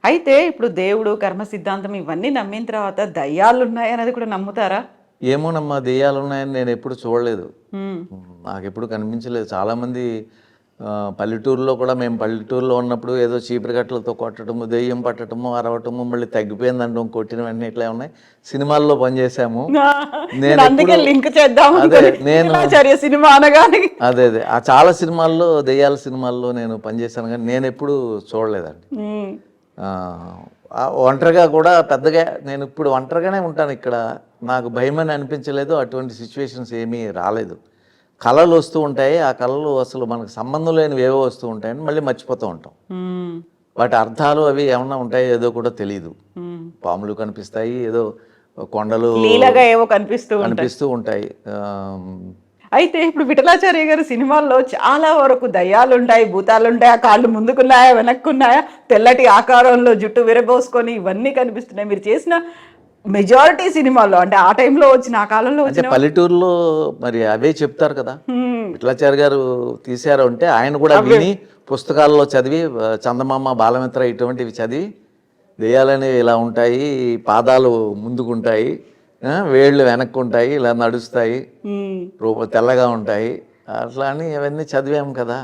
అయితే ఇప్పుడు దేవుడు, కర్మ సిద్ధాంతం ఇవన్నీ నమ్మిన తర్వాత దయ్యాలున్నాయన్నది కూడా నమ్ముతారా? ఏమోనమ్మా దెయ్యాలున్నాయని నేనెప్పుడు చూడలేదు. హ్మ్. నాకెప్పుడు కనిపించలేదు. చాలామంది పల్లెటూరులో కూడా మేము పల్లెటూరులో ఉన్నప్పుడు ఏదో చీపురు కట్టలతో కొట్టడము, దెయ్యం పట్టడము, అరవటము, మళ్ళీ తగ్గిపోయిందంటాం, కొట్టిన వెంటనే ఇట్లా ఉన్నాయి. సినిమాల్లో పనిచేసాము. నేను అందుకే నేనెప్పుడు లింక్ చేద్దాం అదే అనుకుని నేను విఠలాచార్య సినిమా అనగానే. అదే అదే ఆ చాలా సినిమాల్లో దెయ్యాల సినిమాల్లో నేను పనిచేశాను కానీ నేనెప్పుడు చూడలేదండి. హ్మ్. ఒంటరిగా కూడా పెద్దగా నేను ఇప్పుడు ఒంటరిగానే ఉంటాను ఇక్కడ. నాకు భయమని అనిపించలేదు. అటువంటి సిచ్యువేషన్స్ ఏమీ రాలేదు. కళలు వస్తూ ఉంటాయి. ఆ కళలు అసలు మనకు సంబంధం లేనివి ఏవో వస్తూ ఉంటాయని మళ్ళీ మర్చిపోతూ ఉంటాం. హ్మ్. వాటి అర్థాలు అవి ఏమన్నా ఉంటాయో ఏదో కూడా తెలియదు. హ్మ్. పాములు కనిపిస్తాయి, ఏదో కొండలు లీలగా ఏవో కనిపిస్తూ ఉంటాయి. కనిపిస్తూ ఉంటాయి. అయితే ఇప్పుడు విఠలాచార్య గారి సినిమాల్లో చాలా వరకు దయ్యాలుంటాయి, భూతాలుంటాయి, ఆ కాళ్ళు ముందుకున్నాయా, వెనక్కున్నాయా, తెల్లటి ఆకారంలో జుట్టు విరబోసుకొని ఇవన్నీ కనిపిస్తున్నాయి. మీరు చేసిన మెజారిటీ సినిమాల్లో అంటే ఆ టైంలో వచ్చిన, ఆ కాలంలో అంటే వచ్చిన. పల్లెటూరులో మరి అవే చెప్తారు కదా. హ్మ్. విఠలాచార్య గారు తీశారు అంటే ఆయన కూడా అవే. విని పుస్తకాల్లో చదివి చందమామ, బాలమిత్ర ఇటువంటివి చదివి దెయ్యాలనేవి ఇలా ఉంటాయి, పాదాలు ముందుకుంటాయి, వేళ్ళు వెనక్కుంటాయి, ఇలా నడుస్తాయి, హ్మ్. తెల్లగా ఉంటాయి, అట్లా అని అవన్నీ చదివాము కదా.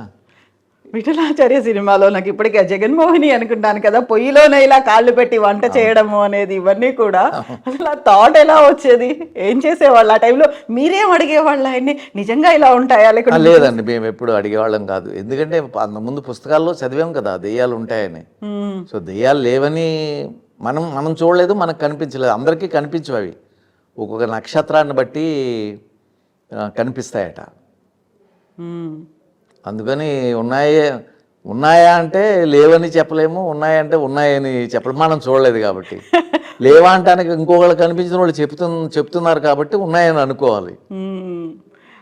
విఠలాచార్య సినిమాలో నాకు ఇప్పటికే జగన్మోహిని అనుకుంటాను కదా, పొయ్యిలోనే ఇలా కాళ్ళు పెట్టి వంట చేయడము అనేది ఇవన్నీ కూడా అసలు ఆ థాట్ ఎలా వచ్చేది? ఏం చేసేవాళ్ళు ఆ టైంలో? మీరేం అడిగేవాళ్ళు ఆయన్ని, నిజంగా ఇలా ఉంటాయా లేకుంటే లేదండి, మేము ఎప్పుడు అడిగేవాళ్ళం కాదు. ఎందుకంటే ముందు పుస్తకాల్లో చదివాం కదా దెయ్యాలు ఉంటాయని. హ్మ్. సో దెయ్యాలు లేవని మనం మనం చూడలేదు, మనకు కనిపించలేదు. అందరికీ కనిపించవు అవి. ఒక్కొక్క నక్షత్రాన్ని బట్టి కనిపిస్తాయట. హ్మ్. అందుకని ఉన్నాయా అంటే లేవని చెప్పలేము, ఉన్నాయంటే ఉన్నాయని చెప్పలేము. మనం చూడలేదు కాబట్టి. లేవా అంటానికి ఇంకొకళ్ళు కనిపించిన వాళ్ళు చెప్తున్నారు కాబట్టి ఉన్నాయని అనుకోవాలి. హ్మ్.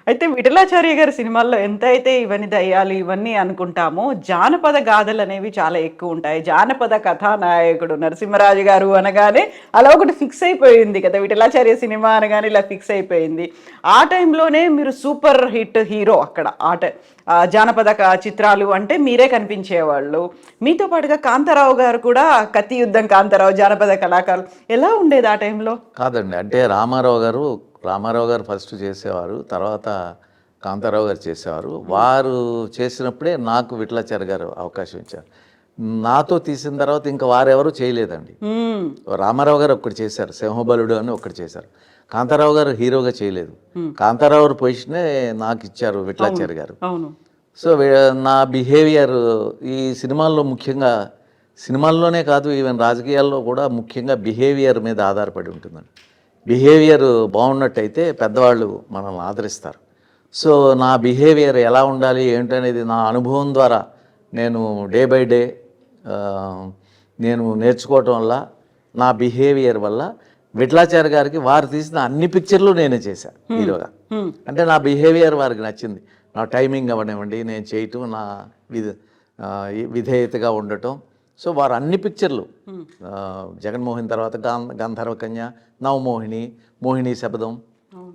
అయితే విఠలాచార్య గారి సినిమాల్లో ఎంతైతే ఇవన్నీ దయ్యాలు ఇవన్నీ అనుకుంటామో, జానపద గాథలనేవి చాలా ఎక్కువుంటాయి. జానపద కథానాయకుడు నరసింహరాజు గారు అనగానే అలా ఒకటి ఫిక్స్ అయిపోయింది కదా! విఠలాచార్య సినిమా అనగానే ఇలా ఫిక్స్ అయిపోయింది. ఆ టైంలోనే మీరు సూపర్ హిట్ హీరో అక్కడ. జానపద చిత్రాలు అంటే మీరే కనిపించేవాళ్ళు. మీతో పాటుగా కాంతారావు గారు కూడా 'కత్తి యుద్ధం కాంతారావు' జానపద కళాకారులు. ఎలా ఉండేది ఆ టైంలో? కాదండి, అంటే రామారావు గారు ఫస్ట్ చేసేవారు, తర్వాత కాంతారావు గారు చేసేవారు. వారు చేసినప్పుడే నాకు విఠలాచార్య గారు అవకాశం ఇచ్చారు. నాతో తీసిన తర్వాత ఇంకా వారెవరూ చేయలేదండి. హ్మ్. రామారావు గారు ఒక్కటి చేశారు, సింహబలుడు అని ఒక్కటి చేశారు. కాంతారావు గారు హీరోగా చేయలేదు. కాంతారావు గారు పొజిషనే నాకు ఇచ్చారు విఠలాచార్య గారు. అవును. సో నా బిహేవియర్ ఈ సినిమాల్లో ముఖ్యంగా, సినిమాల్లోనే కాదు ఈవెన్ రాజకీయాల్లో కూడా ముఖ్యంగా బిహేవియర్ మీద ఆధారపడి ఉంటుందండి. బిహేవియర్ బాగున్నట్టయితే పెద్దవాళ్ళు మనల్ని ఆదరిస్తారు. సో నా బిహేవియర్ ఎలా ఉండాలి ఏంటనేది నా అనుభవం ద్వారా నేను డే బై డే నేను నేర్చుకోవటం వల్ల, నా బిహేవియర్ వల్ల విఠలాచార్య గారికి వారు తీసిన అన్ని పిక్చర్లు నేనే చేశాను హీరోగా. అంటే నా బిహేవియర్ వారికి నచ్చింది. నా టైమింగ్ అవ్వనివ్వండి, నేను చేయటం, నా విధేయతగా ఉండటం. సో వారు అన్ని పిక్చర్లు జగన్మోహన్ తర్వాత గంధర్వకన్య, నవమోహిని, మోహిని శబదం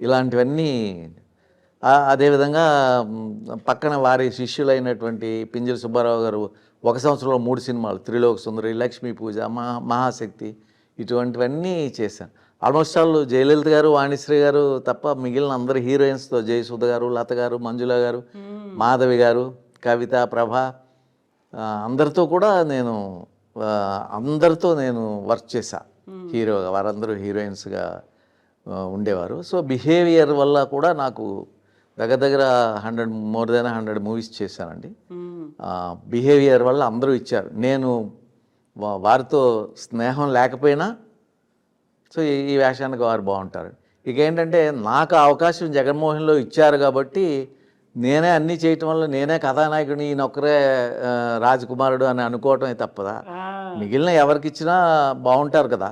ఇలాంటివన్నీ, అదేవిధంగా పక్కన వారి శిష్యులైనటువంటి పింజరి సుబ్బారావు గారు 1 సంవత్సరంలో 3 సినిమాలు, త్రిలోక సుందరి, లక్ష్మీ పూజ, మహాశక్తి, ఇటువంటివన్నీ చేశాను. ఆల్మోస్ట్ ఆల్ జయలలిత గారు, వాణిశ్రీ గారు తప్ప మిగిలిన అందరు హీరోయిన్స్తో, జయసుధ గారు, లత గారు, మంజుల గారు, మాధవి గారు, కవిత, ప్రభ, అందరితో కూడా అందరితో నేను వర్క్ చేశా హీరోగా. వారందరూ హీరోయిన్స్గా ఉండేవారు. సో బిహేవియర్ వల్ల కూడా నాకు దగ్గర 100 మూవీస్ చేశానండి. బిహేవియర్ వల్ల అందరూ ఇచ్చారు. నేను వారితో స్నేహం లేకపోయినా సో ఈ వేషానికి వారు బాగుంటారు. ఇక ఏంటంటే నాకు అవకాశం జగన్మోహన్లో ఇచ్చారు కాబట్టి నేనే అన్నీ చేయటం వల్ల నేనే కథానాయకుడిని, ఈయనొక్కరే రాజకుమారుడు అని అనుకోవటమే తప్పదా. మిగిలిన ఎవరికిచ్చినా బాగుంటారు కదా.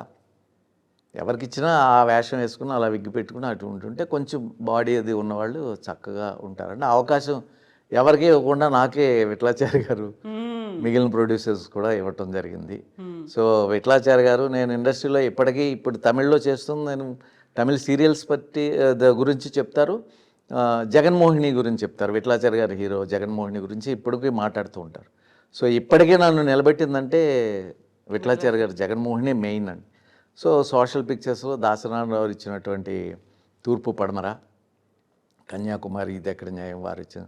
ఎవరికిచ్చినా ఆ వేషం వేసుకుని అలా విగ్గి పెట్టుకుని అటు ఉంటుంటే కొంచెం బాడీ అది ఉన్నవాళ్ళు చక్కగా ఉంటారండి. అవకాశం ఎవరికి ఇవ్వకుండా నాకే విఠలాచార్య గారు మిగిలిన ప్రొడ్యూసర్స్ కూడా ఇవ్వటం జరిగింది. సో విఠలాచార్య గారు, నేను ఇండస్ట్రీలో ఇప్పుడు తమిళ్లో చేస్తుంది, నేను తమిళ్ సీరియల్స్ గురించి చెప్తారు, జగన్మోహిని గురించి చెప్తారు. విఠలాచార్య గారు హీరో జగన్మోహిని గురించి ఇప్పటికీ మాట్లాడుతూ ఉంటారు. సో ఇప్పటికీ నన్ను నిలబెట్టిందంటే విఠలాచార్య గారు జగన్మోహనే మెయిన్ అండి. సో సోషల్ పిక్చర్స్లో దాసనారాయణరావు ఇచ్చినటువంటి తూర్పు పడమర, కన్యాకుమారి, ఇది ఎక్కడ న్యాయం వారు ఇచ్చిన.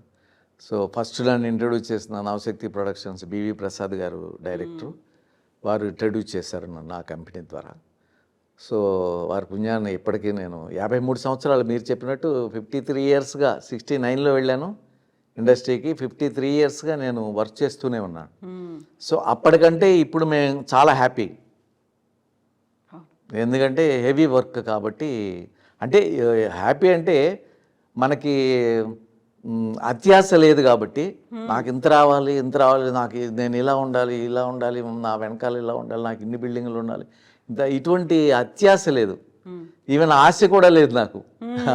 సో ఫస్ట్ నన్ను ఇంట్రడ్యూస్ చేసిన నవశక్తి ప్రొడక్షన్స్ బివి ప్రసాద్ గారు డైరెక్టరు, వారు ఇంట్రడ్యూస్ చేశారు నన్ను ఆ కంపెనీ ద్వారా. సో వారి పుణ్యాన్ని ఇప్పటికీ నేను 53 సంవత్సరాలు మీరు చెప్పినట్టు 53 ఇయర్స్గా 69లో వెళ్ళాను ఇండస్ట్రీకి. 53 ఇయర్స్గా నేను వర్క్ చేస్తూనే ఉన్నాను. సో అప్పటికంటే ఇప్పుడు మేము చాలా హ్యాపీ, ఎందుకంటే హెవీ వర్క్ కాబట్టి. అంటే హ్యాపీ అంటే మనకి అత్యాశ లేదు కాబట్టి, నాకు ఇంత రావాలి నాకు నేను ఇలా ఉండాలి నా వెనకాల ఇలా ఉండాలి, నాకు ఇన్ని బిల్డింగ్లు ఉండాలి, ఇంత ఇటువంటి అత్యాశ లేదు. ఈవెన్ ఆశ కూడా లేదు నాకు.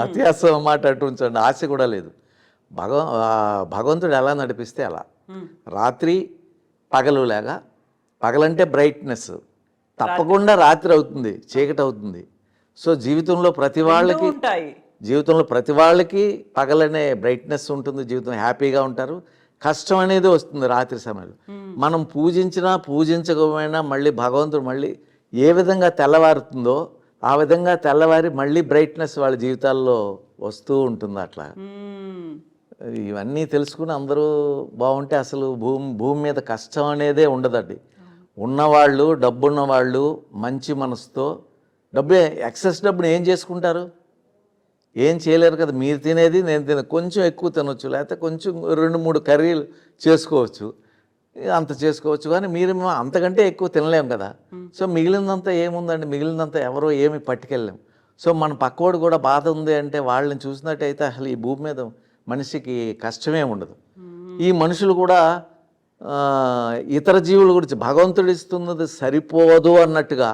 అత్యాశ మాట అటు ఉంచండి, ఆశ కూడా లేదు. భగవంతుడు ఎలా నడిపిస్తే అలా. రాత్రి పగలు లాగా, పగలంటే బ్రైట్నెస్, తప్పకుండా రాత్రి అవుతుంది, చీకటి అవుతుంది. సో జీవితంలో ప్రతి వాళ్ళకి పగలనే బ్రైట్నెస్ ఉంటుంది, జీవితం హ్యాపీగా ఉంటారు. కష్టం అనేది వస్తుంది రాత్రి సమయంలో. మనం పూజించకపోయినా మళ్ళీ భగవంతుడు మళ్ళీ ఏ విధంగా తెల్లవారుతుందో ఆ విధంగా తెల్లవారి మళ్ళీ బ్రైట్నెస్ వాళ్ళ జీవితాల్లో వస్తూ ఉంటుంది. అట్లా ఇవన్నీ తెలుసుకుని అందరూ బాగుంటే అసలు భూమి మీద కష్టం అనేదే ఉండదండి. ఉన్నవాళ్ళు, డబ్బున్నవాళ్ళు మంచి మనసుతో, ఎక్సెస్ డబ్బుని ఏం చేసుకుంటారు? ఏం చేయలేరు కదా. మీరు తినేది నేను కొంచెం ఎక్కువ తినొచ్చు, లేకపోతే కొంచెం 2-3 కర్రీలు చేసుకోవచ్చు, అంత చేసుకోవచ్చు. కానీ మీరు అంతకంటే ఎక్కువ తినలేము కదా. సో మిగిలినంతా ఏముందండి, మిగిలినంతా ఎవరో ఏమి పట్టుకెళ్ళలేము. సో మన పక్కోడు కూడా బాధ ఉంది అంటే వాళ్ళని చూసినట్టయితే అసలు ఈ భూమి మీద మనిషికి కష్టమే ఉండదు. ఈ మనుషులు కూడా ఇతర జీవుల గురించి భగవంతుడు ఇస్తున్నది సరిపోదు అన్నట్టుగా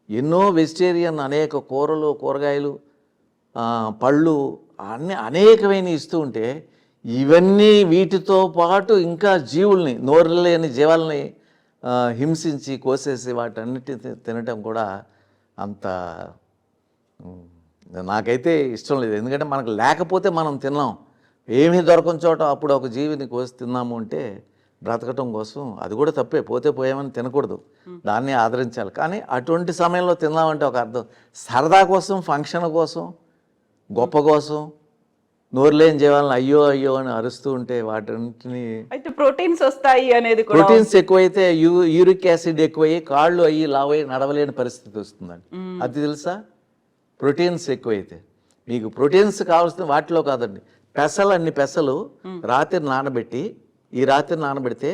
ఎన్నో వెజిటేరియన్ అనేక కూరలు, కూరగాయలు, పళ్ళు అనేకమైన ఇస్తూ ఉంటే ఇవన్నీ వీటితో పాటు ఇంకా జీవుల్ని, నోరు లేని జీవాలని హింసించి కోసేసి వాటన్నిటిని తినటం కూడా అంత నాకైతే ఇష్టం లేదు. ఎందుకంటే మనకు లేకపోతే మనం తిన్నాం, ఏమీ దొరకని చోట అప్పుడు ఒక జీవిని కోసి తిన్నాము అంటే బ్రతకటం కోసం అది కూడా తప్పే. పోతే పోయామని తినకూడదు, దాన్ని ఆదరించాలి. కానీ అటువంటి సమయంలో తిన్నామంటే ఒక అర్థం, సరదా కోసం, ఫంక్షన్ కోసం, గొప్ప కోసం నోరులేని జీవాలను అయ్యో అయ్యో అని అరుస్తూ ఉంటే వాటిని అయితే ప్రోటీన్స్ వస్తాయి అనేది కూడా. ప్రోటీన్స్ ఎక్కువైతే యూరిక్ యాసిడ్ ఎక్కువయ్యి కాళ్ళు అయ్యి లావై నడవలేని పరిస్థితి వస్తుందండి. అది తెలుసా? ప్రోటీన్స్ ఎక్కువైతే. మీకు ప్రోటీన్స్ కావాల్సిన వాటిలో కాదండి, అన్ని పెసలు రాత్రి నానబెట్టి, ఈ రాత్రి నానబెడితే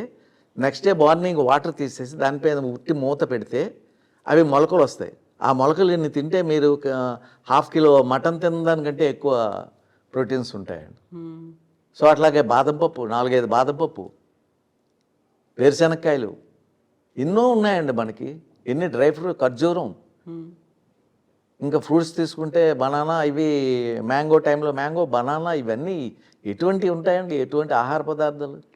నెక్స్ట్ డే మార్నింగ్ వాటర్ తీసేసి దానిపైన ఉట్టి మూత పెడితే అవి మొలకలు వస్తాయి. ఆ మొలకలు ఇన్ని తింటే మీరు 1/2 కిలో మటన్ తినడానికంటే ఎక్కువ ప్రోటీన్స్ ఉంటాయండి. సో అట్లాగే బాదం పప్పు, 4-5 బాదం పప్పు, వేరుశనక్కాయలు, ఎన్నో ఉన్నాయండి మనకి. ఎన్ని డ్రై ఫ్రూట్, ఖర్జూరం, ఇంకా ఫ్రూట్స్ తీసుకుంటే బనానా, ఇవి మ్యాంగో టైంలో మ్యాంగో, బనానా, ఇవన్నీ ఎటువంటి ఉంటాయండి, ఎటువంటి ఆహార పదార్థాలు.